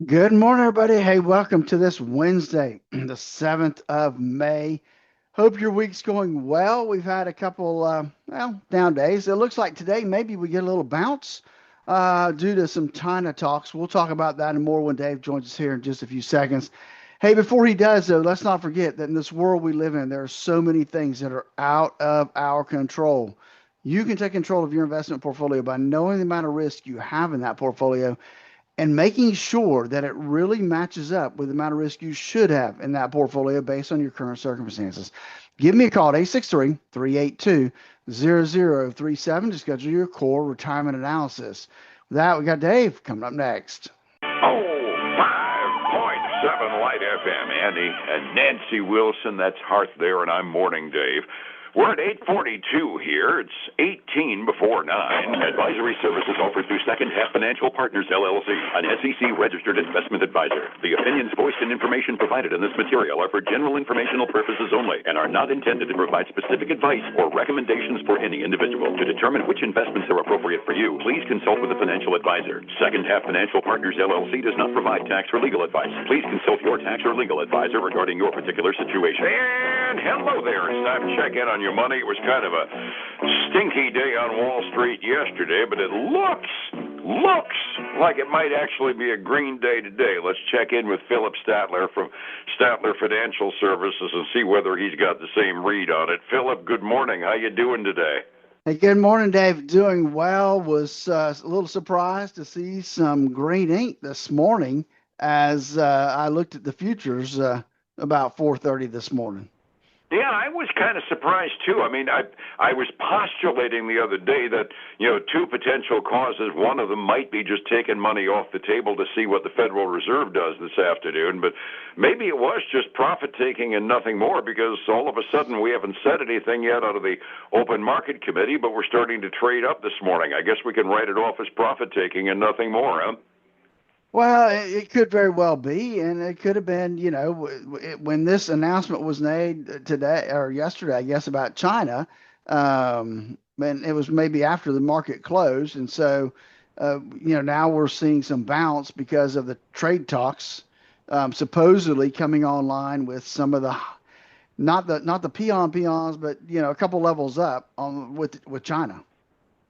Good morning, everybody. Hey, welcome to this Wednesday, the 7th of May. Hope your week's going well. We've had a couple, down days. It looks like today maybe we get a little bounce due to some China talks. We'll talk about that and more when Dave joins us here in just a few seconds. Hey, before he does, though, let's not forget that in this world we live in, there are so many things that are out of our control. You can take control of your investment portfolio by knowing the amount of risk you have in that portfolio and making sure that it really matches up with the amount of risk you should have in that portfolio based on your current circumstances. Give me a call at 863-382-0037 to schedule your core retirement analysis. With that, we got Dave coming up next. Oh, 5.7 Light FM, Andy and Nancy Wilson. That's Hearth there, and I'm Morning Dave. We're at 8:42 here. It's 18 before 9. Advisory services offered through Second Half Financial Partners, LLC, an SEC-registered investment advisor. The opinions voiced and information provided in this material are for general informational purposes only and are not intended to provide specific advice or recommendations for any individual. To determine which investments are appropriate for you, please consult with a financial advisor. Second Half Financial Partners, LLC does not provide tax or legal advice. Please consult your tax or legal advisor regarding your particular situation. And hello there. It's time to check in on your money. It was kind of a stinky day on Wall Street yesterday, but it looks like it might actually be a green day today. Let's check in with Phillip Statler from Statler Financial Services and see whether he's got the same read on it. Phillip, good morning. How you doing today? Hey, good morning, Dave. Doing well. Was a little surprised to see some green ink this morning as I looked at the futures about 4:30 this morning. Yeah, I was kind of surprised too. I mean, I was postulating the other day that, two potential causes. One of them might be just taking money off the table to see what the Federal Reserve does this afternoon, but maybe it was just profit taking and nothing more, because all of a sudden we haven't said anything yet out of the Open Market Committee, but we're starting to trade up this morning. I guess we can write it off as profit taking and nothing more, huh? Well, it could very well be, and it could have been, when this announcement was made today or yesterday, I guess, about China, and it was maybe after the market closed, and so, now we're seeing some bounce because of the trade talks, supposedly coming online with some of the not the peons, but a couple levels up on with China.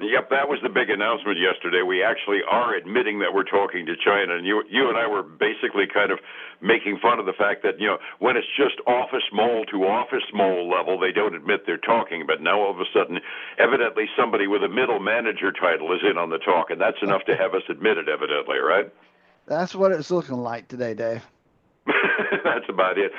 Yep, that was the big announcement yesterday. We actually are admitting that we're talking to China, and you and I were basically kind of making fun of the fact that, when it's just office mole to office mole level, they don't admit they're talking. But now all of a sudden, evidently somebody with a middle manager title is in on the talk, and that's enough to have us admit it, evidently, right? That's what it's looking like today, Dave. That's about it.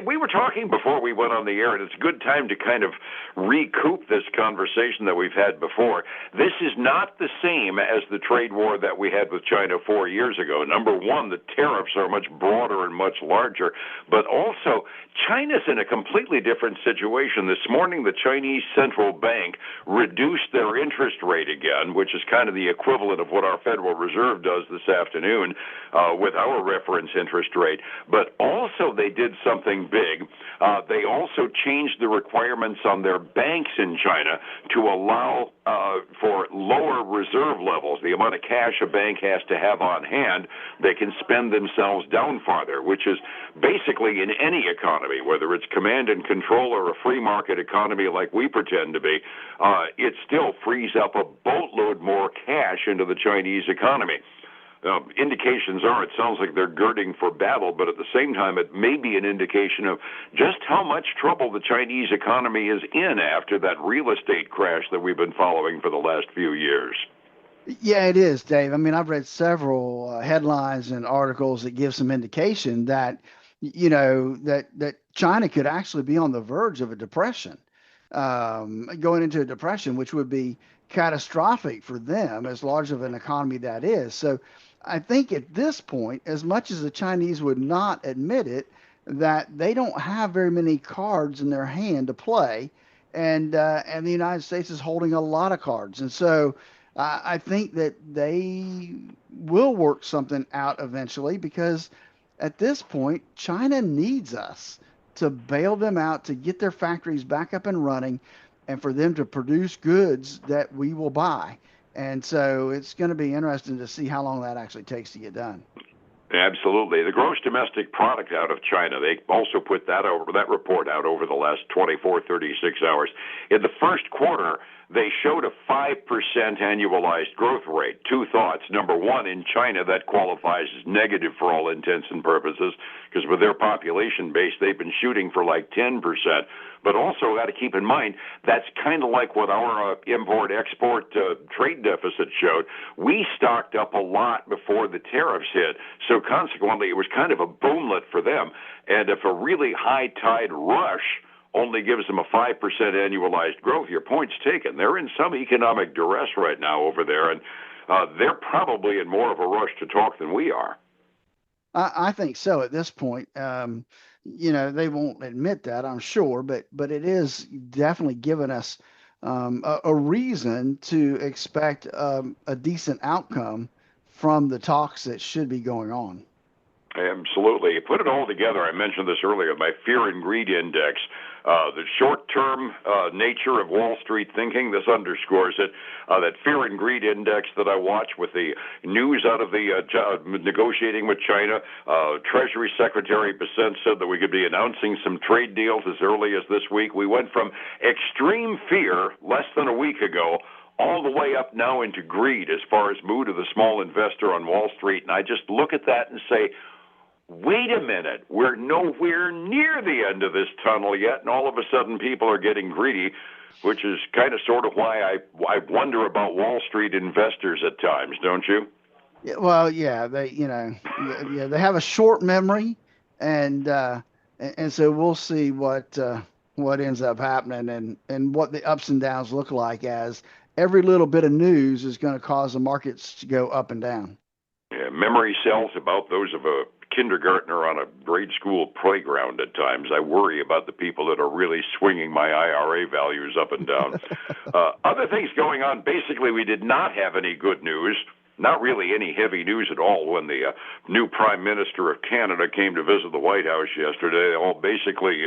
We were talking before we went on the air, and it's a good time to kind of recoup this conversation that we've had before. This is not the same as the trade war that we had with China 4 years ago. Number one, the tariffs are much broader and much larger, but also China's in a completely different situation. This morning, the Chinese central bank reduced their interest rate again, which is kind of the equivalent of what our Federal Reserve does this afternoon with our reference interest rate. But also they did something big. They also changed the requirements on their banks in China to allow for lower reserve levels. The amount of cash a bank has to have on hand, they can spend themselves down farther, which is basically in any economy, whether it's command and control or a free market economy like we pretend to be, it still frees up a boatload more cash into the Chinese economy. Indications are it sounds like they're girding for battle, but at the same time, it may be an indication of just how much trouble the Chinese economy is in after that real estate crash that we've been following for the last few years. Yeah, it is, Dave. I mean, I've read several headlines and articles that give some indication that, that China could actually be on the verge of a depression, going into a depression, which would be catastrophic for them, as large of an economy that is. So, I think at this point, as much as the Chinese would not admit it, that they don't have very many cards in their hand to play, and the United States is holding a lot of cards, and so. I think that they will work something out eventually because at this point, China needs us to bail them out, to get their factories back up and running, and for them to produce goods that we will buy. And so it's going to be interesting to see how long that actually takes to get done. Absolutely. The gross domestic product out of China, they also put that report out over the last 24, 36 hours. In the first quarter, they showed a 5% annualized growth rate. Two thoughts. Number one, in China, that qualifies as negative for all intents and purposes, because with their population base, they've been shooting for like 10%. But also got to keep in mind, that's kind of like what our import-export trade deficit showed. We stocked up a lot before the tariffs hit, so consequently it was kind of a boomlet for them. And if a really high tide rush only gives them a 5% annualized growth, your point's taken. They're in some economic duress right now over there, and they're probably in more of a rush to talk than we are. I think so at this point. They won't admit that, I'm sure, but it is definitely given us a reason to expect a decent outcome from the talks that should be going on. Absolutely. Put it all together. I mentioned this earlier, my fear and greed index. The short-term nature of Wall Street thinking, this underscores it. That fear and greed index that I watch with the news out of the negotiating with China. Treasury Secretary Bessent said that we could be announcing some trade deals as early as this week. We went from extreme fear less than a week ago all the way up now into greed as far as mood of the small investor on Wall Street. And I just look at that and say, wait a minute, we're nowhere near the end of this tunnel yet, and all of a sudden people are getting greedy, which is kind of sort of why I wonder about Wall Street investors at times, don't you? Yeah, well, yeah, they have a short memory, and so we'll see what ends up happening and what the ups and downs look like, as every little bit of news is going to cause the markets to go up and down. Yeah, memory cells about those of a kindergartner on a grade school playground at times. I worry about the people that are really swinging my IRA values up and down. Other things going on. Basically, we did not have any good news. Not really any heavy news at all when the new Prime Minister of Canada came to visit the White House yesterday. They all basically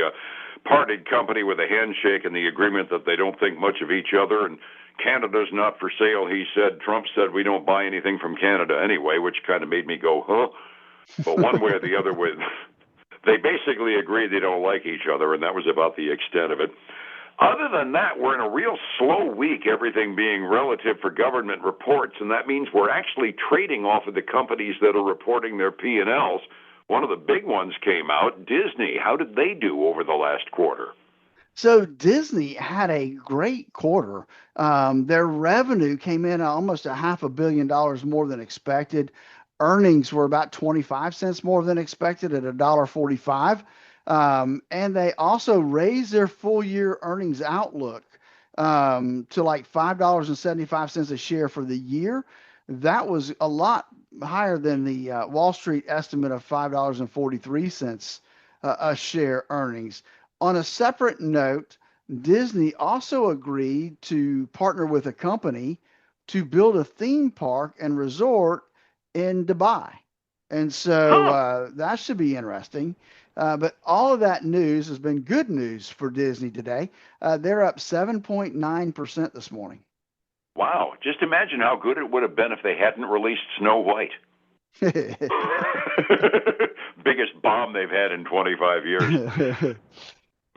parted company with a handshake and the agreement that they don't think much of each other. And Canada's not for sale, he said. Trump said we don't buy anything from Canada anyway, which kind of made me go, huh? But one way or the other, they basically agreed they don't like each other, and that was about the extent of it. Other than that, we're in a real slow week, everything being relative for government reports, and that means we're actually trading off of the companies that are reporting their P&Ls. One of the big ones came out, Disney. How did they do over the last quarter? So Disney had a great quarter. Their revenue came in at almost a $500 million more than expected. Earnings were about 25 cents more than expected at $1.45. And they also raised their full year earnings outlook to like $5.75 a share for the year. That was a lot higher than the Wall Street estimate of $5.43 a share earnings. On a separate note, Disney also agreed to partner with a company to build a theme park and resort in Dubai. And so that should be interesting. But all of that news has been good news for Disney today. They're up 7.9% this morning. Wow. Just imagine how good it would have been if they hadn't released Snow White. Biggest bomb they've had in 25 years.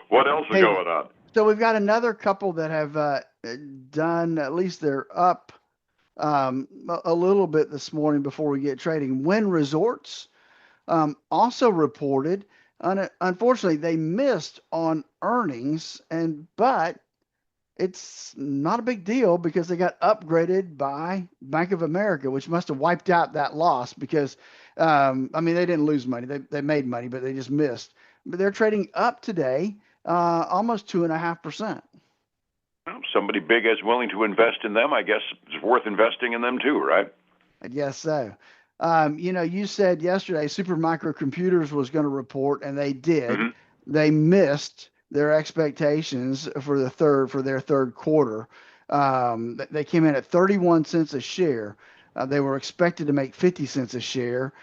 What else is going on? So we've got another couple that have done, at least they're up a little bit this morning before we get trading. Wynn Resorts also reported. Unfortunately, they missed on earnings, but it's not a big deal because they got upgraded by Bank of America, which must have wiped out that loss because, they didn't lose money. They made money, but they just missed. But they're trading up today, almost 2.5%. Well, somebody big is willing to invest in them. I guess it's worth investing in them too, right? I guess so. You said yesterday Supermicro Computers was going to report, and they did. Mm-hmm. They missed their expectations for their third quarter. They came in at 31 cents a share. They were expected to make 50 cents a share,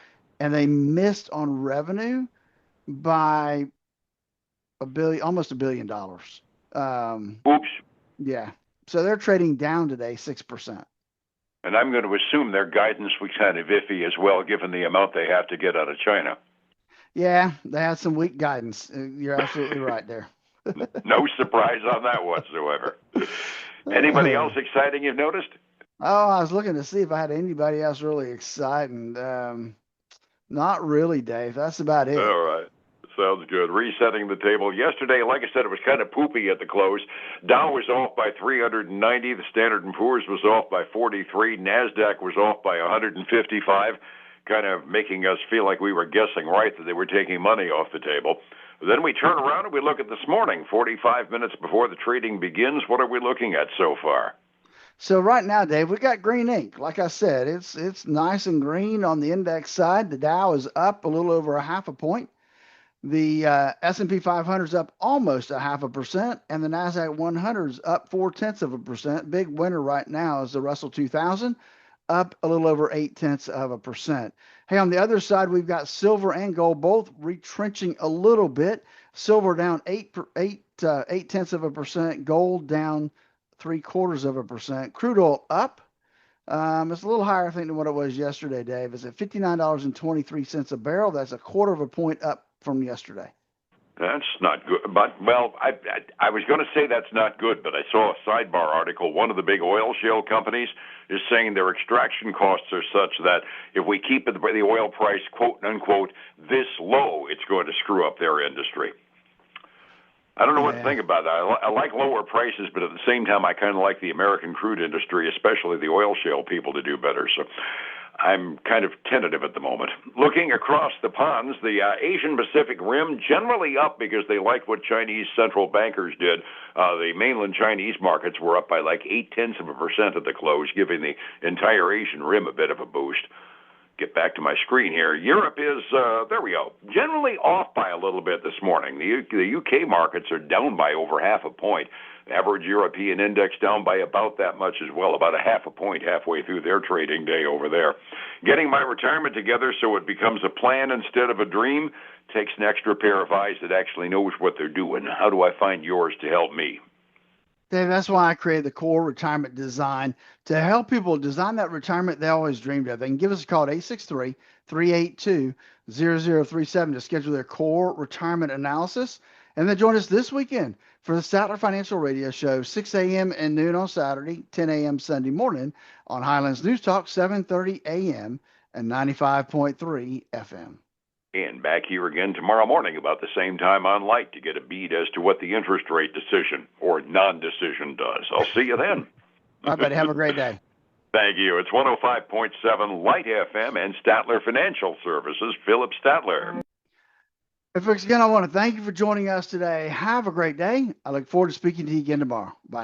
and they missed on revenue by almost $1 billion. Oops. Yeah. So they're trading down today 6%. And I'm going to assume their guidance was kind of iffy as well, given the amount they have to get out of China. Yeah, they had some weak guidance. You're absolutely right there. No surprise on that whatsoever. Anybody else exciting you've noticed? Oh, I was looking to see if I had anybody else really exciting. Not really, Dave. That's about it. All right. Sounds good. Resetting the table. Yesterday, like I said, it was kind of poopy at the close. Dow was off by 390. The Standard & Poor's was off by 43. NASDAQ was off by 155, kind of making us feel like we were guessing right that they were taking money off the table. Then we turn around and we look at this morning, 45 minutes before the trading begins. What are we looking at so far? So right now, Dave, we got green ink. Like I said, it's nice and green on the index side. The Dow is up a little over 0.5 point. The S&P 500 is up almost 0.5%, and the Nasdaq 100 is up 0.4%. Big winner right now is the Russell 2000, up a little over 0.8%. Hey, on the other side, we've got silver and gold both retrenching a little bit. Silver down 0.8%, gold down 0.75%. Crude oil up. It's a little higher, I think, than what it was yesterday, Dave. It's at $59.23 a barrel. That's 0.25 point up from yesterday. That's not good. But, well, I was going to say that's not good, but I saw a sidebar article. One of the big oil shale companies is saying their extraction costs are such that if we keep the oil price, quote unquote, this low, it's going to screw up their industry. I don't know what to think about that. I like lower prices, but at the same time, I kind of like the American crude industry, especially the oil shale people, to do better. So I'm kind of tentative at the moment. Looking across the ponds, the Asian Pacific Rim generally up because they liked what Chinese central bankers did. The mainland Chinese markets were up by like 0.8% at the close, giving the entire Asian Rim a bit of a boost. Get back to my screen here. Europe is, there we go, generally off by a little bit this morning. The UK markets are down by over 0.5 point. The average European index down by about that much as well, about 0.5 point halfway through their trading day over there. Getting my retirement together so it becomes a plan instead of a dream takes an extra pair of eyes that actually knows what they're doing. How do I find yours to help me? Dave, that's why I created the Core Retirement Design to help people design that retirement they always dreamed of. They can give us a call at 863-382-0037 to schedule their Core Retirement Analysis. And then join us this weekend for the Statler Financial Radio Show, 6 a.m. and noon on Saturday, 10 a.m. Sunday morning on Highlands News Talk, 7:30 a.m. and 95.3 FM. And back here again tomorrow morning about the same time on Light to get a beat as to what the interest rate decision or non-decision does. I'll see you then. All right, buddy. Have a great day. Thank you. It's 105.7 Light FM and Statler Financial Services, Phillip Statler. Hey, folks, again, I want to thank you for joining us today. Have a great day. I look forward to speaking to you again tomorrow. Bye.